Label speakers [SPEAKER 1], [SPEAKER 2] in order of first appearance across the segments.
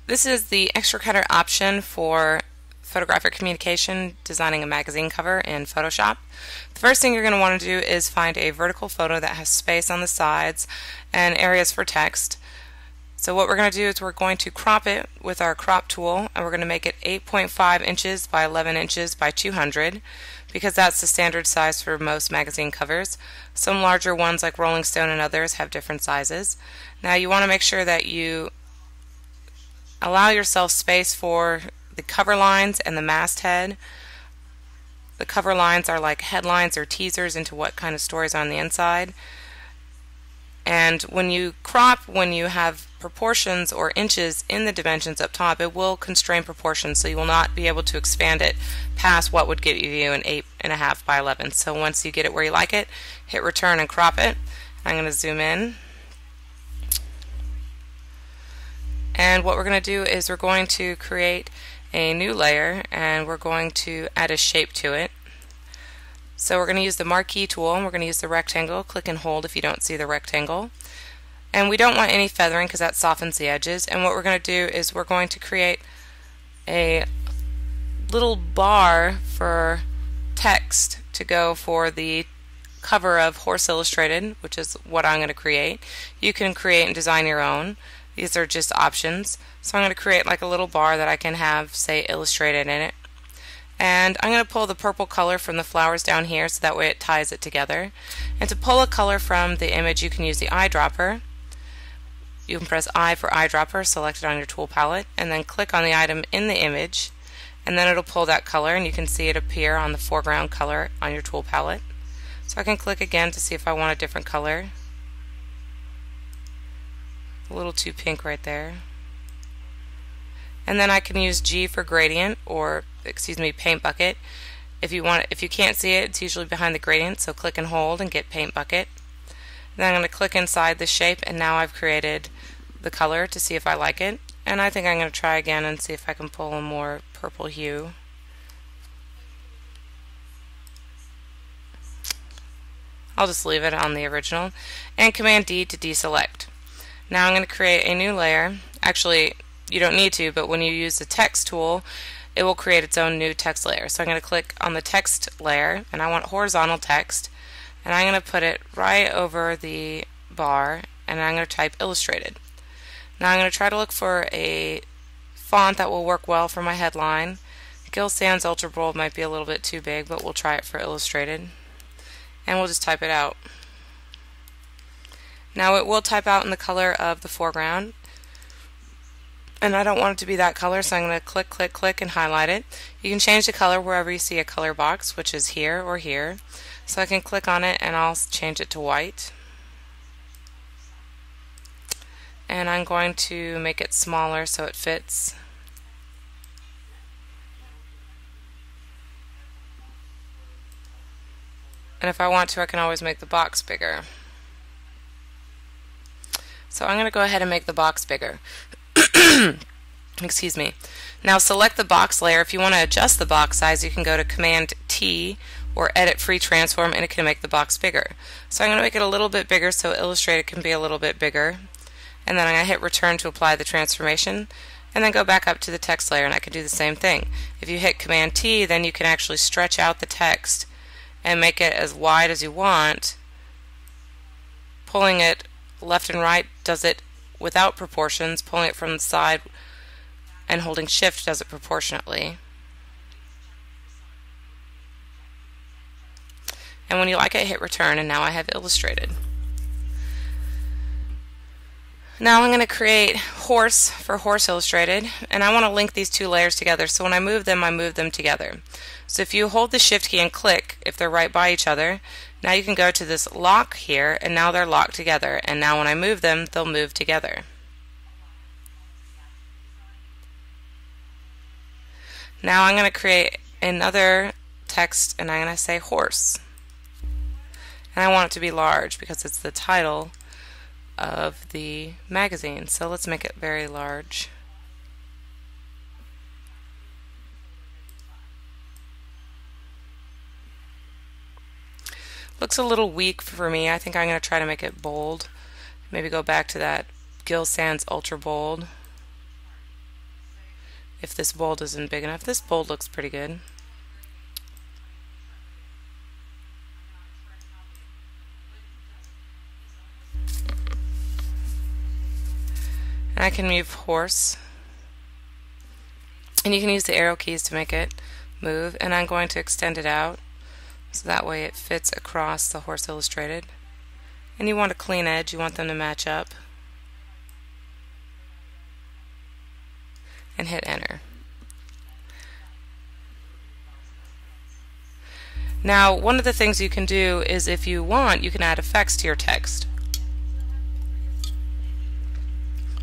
[SPEAKER 1] This is the extra cutter option for photographic communication, designing a magazine cover in Photoshop. The first thing you're going to want to do is find a vertical photo that has space on the sides and areas for text. So what we're going to do is we're going to crop it with our crop tool, and we're going to make it 8.5 inches by 11 inches by 200 because that's the standard size for most magazine covers. Some larger ones like Rolling Stone and others have different sizes. Now you want to make sure that you allow yourself space for the cover lines and the masthead. The cover lines are like headlines or teasers into what kind of stories are on the inside. And when you crop, when you have proportions or inches in the dimensions up top, it will constrain proportions, so you will not be able to expand it past what would get you an 8.5 by 11. So once you get it where you like it, hit return and crop it. I'm going to zoom in. And what we're going to do is we're going to create a new layer, and we're going to add a shape to it. So we're going to use the marquee tool, and we're going to use the rectangle. Click and hold if you don't see the rectangle. And we don't want any feathering because that softens the edges. And what we're going to do is we're going to create a little bar for text to go for the cover of Horse Illustrated, which is what I'm going to create. You can create and design your own. These are just options. So I'm going to create like a little bar that I can have, say, illustrated in it. And I'm going to pull the purple color from the flowers down here so that way it ties it together. And to pull a color from the image, you can use the eyedropper. You can press I for eyedropper, select it on your tool palette, and then click on the item in the image, and then it'll pull that color, and you can see it appear on the foreground color on your tool palette. So I can click again to see if I want a different color. A little too pink right there. And then I can use G for gradient, or paint bucket. If you can't see it, it's usually behind the gradient, so click and hold and get paint bucket. Then I'm going to click inside the shape, and now I've created the color to see if I like it. And I think I'm going to try again and see if I can pull a more purple hue. I'll just leave it on the original, and Command D to deselect. Now I'm going to create a new layer. Actually, you don't need to, but when you use the text tool, it will create its own new text layer. So I'm going to click on the text layer, and I want horizontal text, and I'm going to put it right over the bar, and I'm going to type Illustrated. Now I'm going to try to look for a font that will work well for my headline. Gill Sans Ultra Bold might be a little bit too big, but we'll try it for Illustrated. And we'll just type it out. Now it will type out in the color of the foreground, and I don't want it to be that color, so I'm going to click, click, click and highlight it. You can change the color wherever you see a color box, which is here or here. So I can click on it and I'll change it to white. And I'm going to make it smaller so it fits. And if I want to, I can always make the box bigger. So I'm going to go ahead and make the box bigger. Excuse me. Now select the box layer. If you want to adjust the box size, you can go to Command T or Edit Free Transform, and it can make the box bigger. So I'm going to make it a little bit bigger so Illustrated can be a little bit bigger. And then I'm going to hit Return to apply the transformation, and then go back up to the text layer, and I can do the same thing. If you hit Command T, then you can actually stretch out the text and make it as wide as you want. Pulling it left and right does it without proportions. Pulling it from the side and holding Shift does it proportionately. And when you like it, hit Return, and now I have Illustrated. Now I'm going to create Horse for Horse Illustrated, and I want to link these two layers together, so when I move them together. So if you hold the Shift key and click, if they're right by each other, now you can go to this lock here, and now they're locked together, and now when I move them, they'll move together. Now I'm going to create another text, and I'm going to say horse. And I want it to be large because it's the title of the magazine. So let's make it very large. Looks a little weak for me. I think I'm going to try to make it bold. Maybe go back to that Gill Sans Ultra Bold. if this bold isn't big enough. This bold looks pretty good. And I can move horse. And you can use the arrow keys to make it move. And I'm going to extend it out so that way it fits across the Horse Illustrated. And you want a clean edge, you want them to match up. And hit enter. Now, one of the things you can do is, if you want, you can add effects to your text.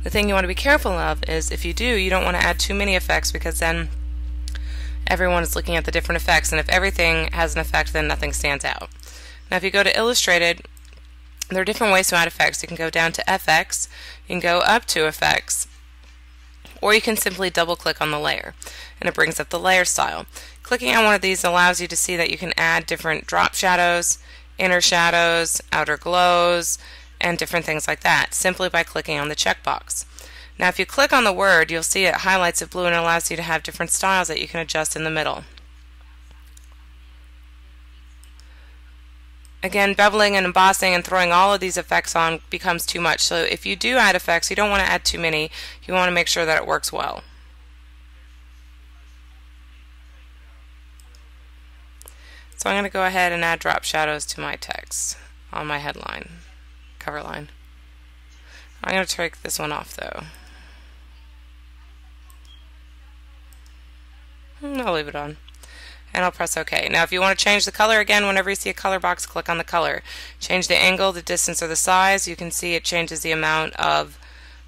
[SPEAKER 1] The thing you want to be careful of is, if you do, you don't want to add too many effects, because then everyone is looking at the different effects, and if everything has an effect, then nothing stands out. Now, if you go to Illustrated, there are different ways to add effects. You can go down to FX, you can go up to Effects, or you can simply double click on the layer, and it brings up the layer style. Clicking on one of these allows you to see that you can add different drop shadows, inner shadows, outer glows, and different things like that, simply by clicking on the checkbox. Now, if you click on the word, you'll see it highlights it blue and allows you to have different styles that you can adjust in the middle. Again, beveling and embossing and throwing all of these effects on becomes too much. So if you do add effects, you don't want to add too many. You want to make sure that it works well. So I'm going to go ahead and add drop shadows to my text on my headline, cover line. I'm going to take this one off though. I'll leave it on. And I'll press OK. Now, if you want to change the color again, whenever you see a color box, click on the color. Change the angle, the distance, or the size. You can see it changes the amount of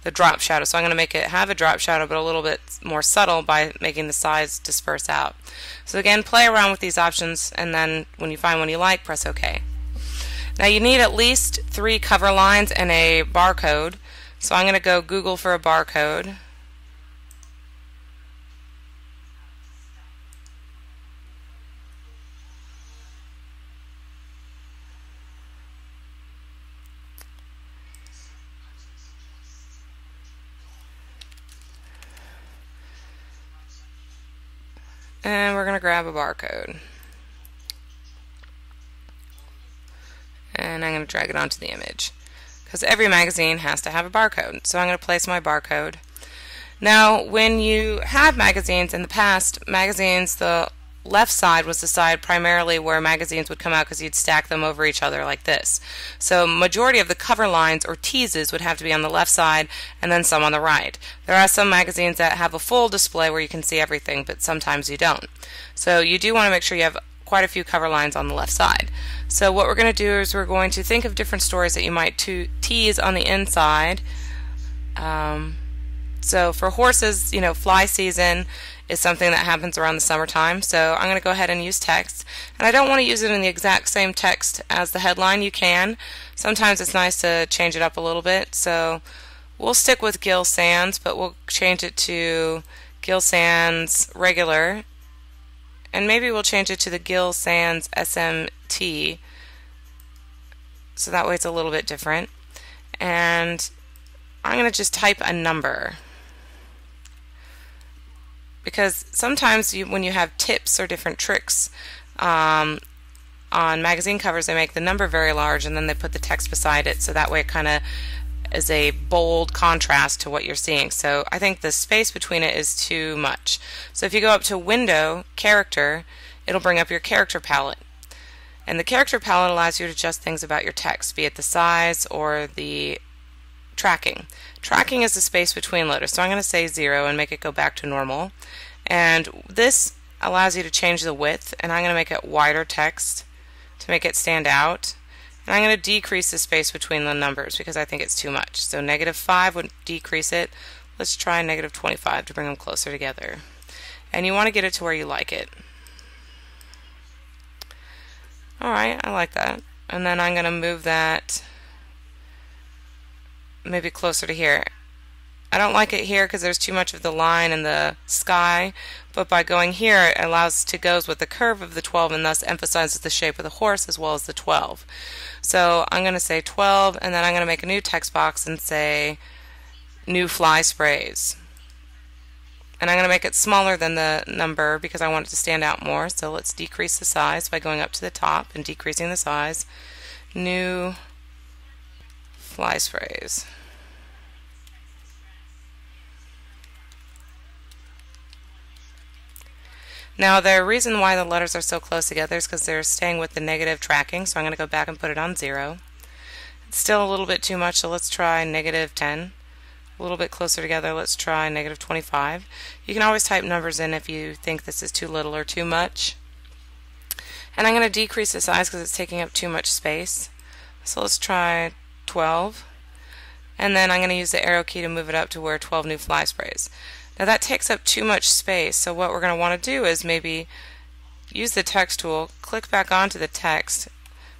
[SPEAKER 1] the drop shadow. So I'm going to make it have a drop shadow, but a little bit more subtle by making the size disperse out. So again, play around with these options, and then when you find one you like, press OK. Now, you need at least 3 cover lines and a barcode. So I'm going to go Google for a barcode. And we're going to grab a barcode. And I'm going to drag it onto the image, because every magazine has to have a barcode. So I'm going to place my barcode. Now, when you have magazines in the past, magazines, the left side was the side primarily where magazines would come out, because you'd stack them over each other like this. So majority of the cover lines or teases would have to be on the left side, and then some on the right. There are some magazines that have a full display where you can see everything, but sometimes you don't. So you do want to make sure you have quite a few cover lines on the left side. So what we're going to do is we're going to think of different stories that you might tease on the inside. So for horses, you know, fly season is something that happens around the summertime. So I'm going to go ahead and use text. And I don't want to use it in the exact same text as the headline. You can. Sometimes it's nice to change it up a little bit. So we'll stick with Gill Sans, but we'll change it to Gill Sans regular. And maybe we'll change it to the Gill Sans SMT. So that way it's a little bit different. And I'm going to just type a number, because sometimes when you have tips or different tricks on magazine covers, they make the number very large and then they put the text beside it, so that way it kind of is a bold contrast to what you're seeing. So I think the space between it is too much. So if you go up to Window, Character, it'll bring up your character palette. And the character palette allows you to adjust things about your text, be it the size or the tracking. Tracking is the space between letters. So I'm going to say 0 and make it go back to normal. And this allows you to change the width, and I'm going to make it wider text to make it stand out. And I'm going to decrease the space between the numbers because I think it's too much. So -5 would decrease it. Let's try -25 to bring them closer together. And you want to get it to where you like it. Alright, I like that. And then I'm going to move that maybe closer to here. I don't like it here because there's too much of the line and the sky, but by going here it goes with the curve of the 12 and thus emphasizes the shape of the horse as well as the 12. So I'm going to say 12, and then I'm going to make a new text box and say new fly sprays. And I'm going to make it smaller than the number because I want it to stand out more. So let's decrease the size by going up to the top and decreasing the size. New fly sprays. Now the reason why the letters are so close together is because they're staying with the negative tracking, so I'm going to go back and put it on 0. It's still a little bit too much, so let's try -10. A little bit closer together, let's try -25. You can always type numbers in if you think this is too little or too much. And I'm going to decrease the size because it's taking up too much space. So let's try 12. And then I'm going to use the arrow key to move it up to where 12 new fly sprays. Now that takes up too much space, so what we're going to want to do is maybe use the text tool, click back onto the text,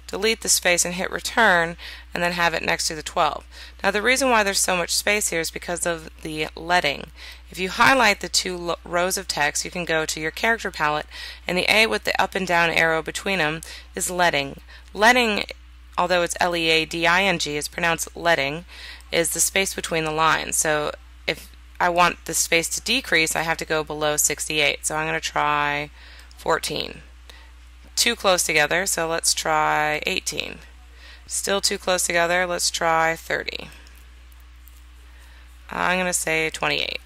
[SPEAKER 1] delete the space and hit return, and then have it next to the 12. Now the reason why there's so much space here is because of the leading. If you highlight the two rows of text, you can go to your character palette, and the A with the up and down arrow between them is leading. Leading, although it's L-E-A-D-I-N-G, is pronounced leading, is the space between the lines. So if I want the space to decrease, I have to go below 68. So I'm going to try 14. Too close together, so let's try 18. Still too close together, let's try 30. I'm going to say 28.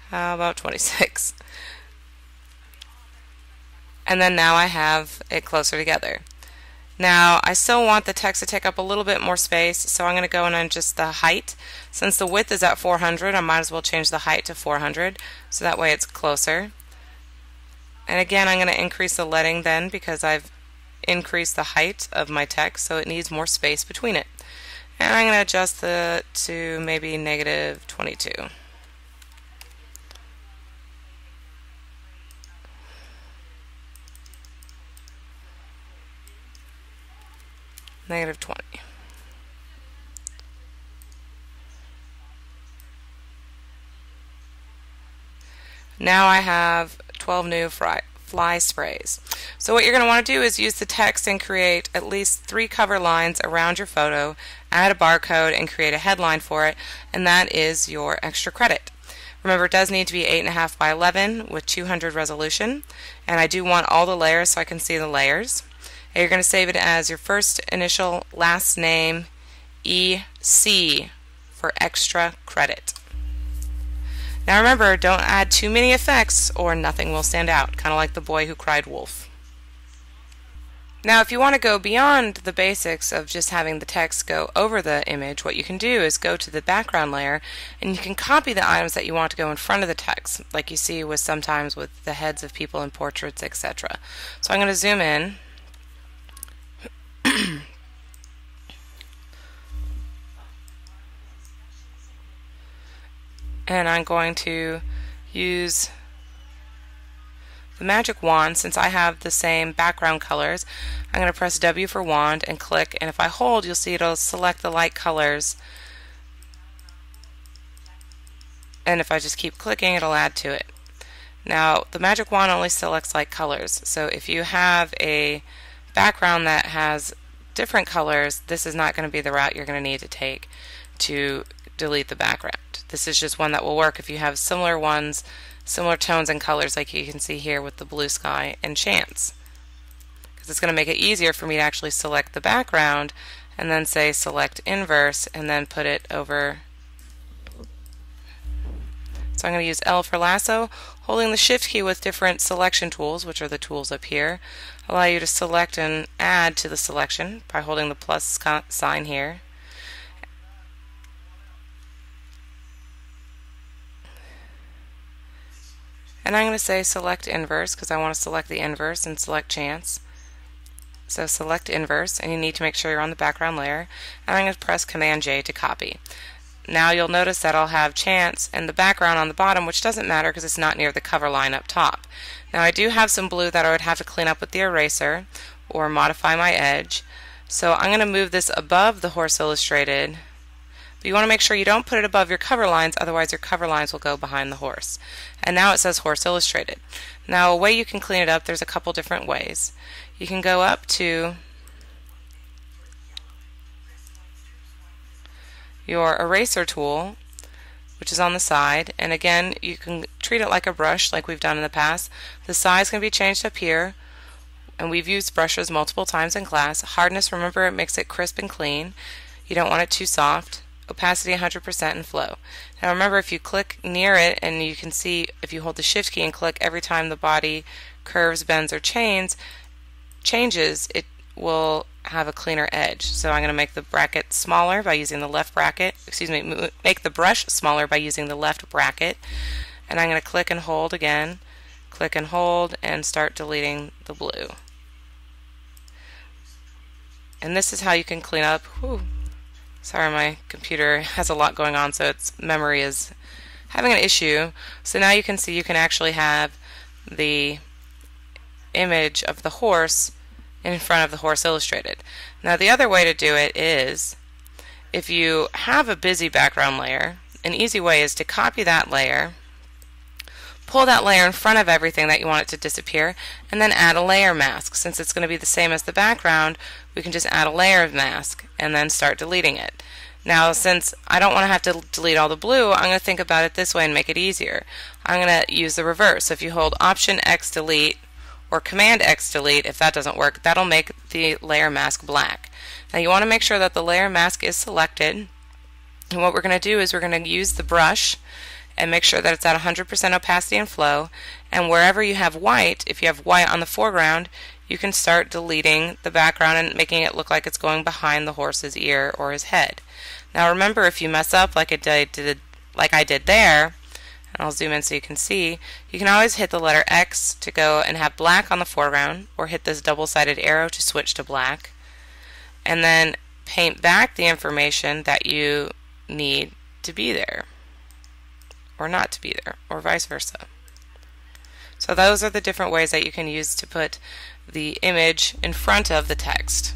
[SPEAKER 1] How about 26? And then now I have it closer together. Now I still want the text to take up a little bit more space, so I'm going to go in and adjust the height. Since the width is at 400, I might as well change the height to 400, so that way it's closer. And again, I'm going to increase the leading then because I've increased the height of my text, so it needs more space between it. And I'm going to adjust it to maybe -22. -20. Now I have 12 new fly sprays. So what you're going to want to do is use the text and create at least 3 cover lines around your photo, add a barcode, and create a headline for it, and that is your extra credit. Remember, it does need to be 8.5 by 11 with 200 resolution, and I do want all the layers so I can see the layers. And you're going to save it as your first initial, last name, EC for extra credit. Now remember, don't add too many effects or nothing will stand out, kind of like the boy who cried wolf. Now if you want to go beyond the basics of just having the text go over the image, what you can do is go to the background layer and you can copy the items that you want to go in front of the text, like you see with sometimes with the heads of people in portraits, etc. So I'm going to zoom in. And I'm going to use the magic wand. Since I have the same background colors, I'm going to press W for wand and click, and if I hold, you'll see it'll select the light colors, and if I just keep clicking, it'll add to it. Now the magic wand only selects light colors, so if you have a background that has different colors, this is not going to be the route you're going to need to take to delete the background. This is just one that will work if you have similar ones, similar tones and colors like you can see here with the blue sky and Chance. Because it's going to make it easier for me to actually select the background and then say select inverse and then put it over. So I'm going to use L for lasso. Holding the shift key with different selection tools, which are the tools up here, allow you to select and add to the selection by holding the plus sign here. And I'm going to say select inverse because I want to select the inverse and select Chance. So select inverse, and you need to make sure you're on the background layer. And I'm going to press Command J to copy. Now you'll notice that I'll have Chance and the background on the bottom, which doesn't matter because it's not near the cover line up top. Now I do have some blue that I would have to clean up with the eraser or modify my edge. So I'm going to move this above the Horse Illustrated. But you want to make sure you don't put it above your cover lines, otherwise your cover lines will go behind the horse. And now it says Horse Illustrated. Now a way you can clean it up, there's a couple different ways. You can go up to your eraser tool, which is on the side, and again you can treat it like a brush like we've done in the past. The size can be changed up here, and we've used brushes multiple times in class. Hardness, remember, it makes it crisp and clean. You don't want it too soft. Opacity 100% and flow. Now remember, if you click near it, and you can see if you hold the shift key and click every time the body curves, bends, or changes, it will have a cleaner edge. So I'm going to make the bracket smaller by using the left bracket, make the brush smaller by using the left bracket, and I'm going to click and hold again, click and hold, and start deleting the blue. And this is how you can clean up. Sorry, my computer has a lot going on, so its memory is having an issue. So now you can see you can actually have the image of the horse in front of the horse illustrated. Now the other way to do it is, if you have a busy background layer, an easy way is to copy that layer, pull that layer in front of everything that you want it to disappear, and then add a layer mask. Since it's going to be the same as the background, we can just add a layer of mask and then start deleting it. Now, since I don't want to have to delete all the blue, I'm going to think about it this way and make it easier. I'm going to use the reverse. So if you hold Option X delete or Command X delete, if that doesn't work, that'll make the layer mask black. Now you want to make sure that the layer mask is selected, and what we're going to do is we're going to use the brush and make sure that it's at 100% opacity and flow, and wherever you have white, if you have white on the foreground, you can start deleting the background and making it look like it's going behind the horse's ear or his head. Now remember, if you mess up like I did there, and I'll zoom in so you can see, you can always hit the letter X to go and have black on the foreground, or hit this double-sided arrow to switch to black, and then paint back the information that you need to be there, or not to be there, or vice versa. So those are the different ways that you can use to put the image in front of the text.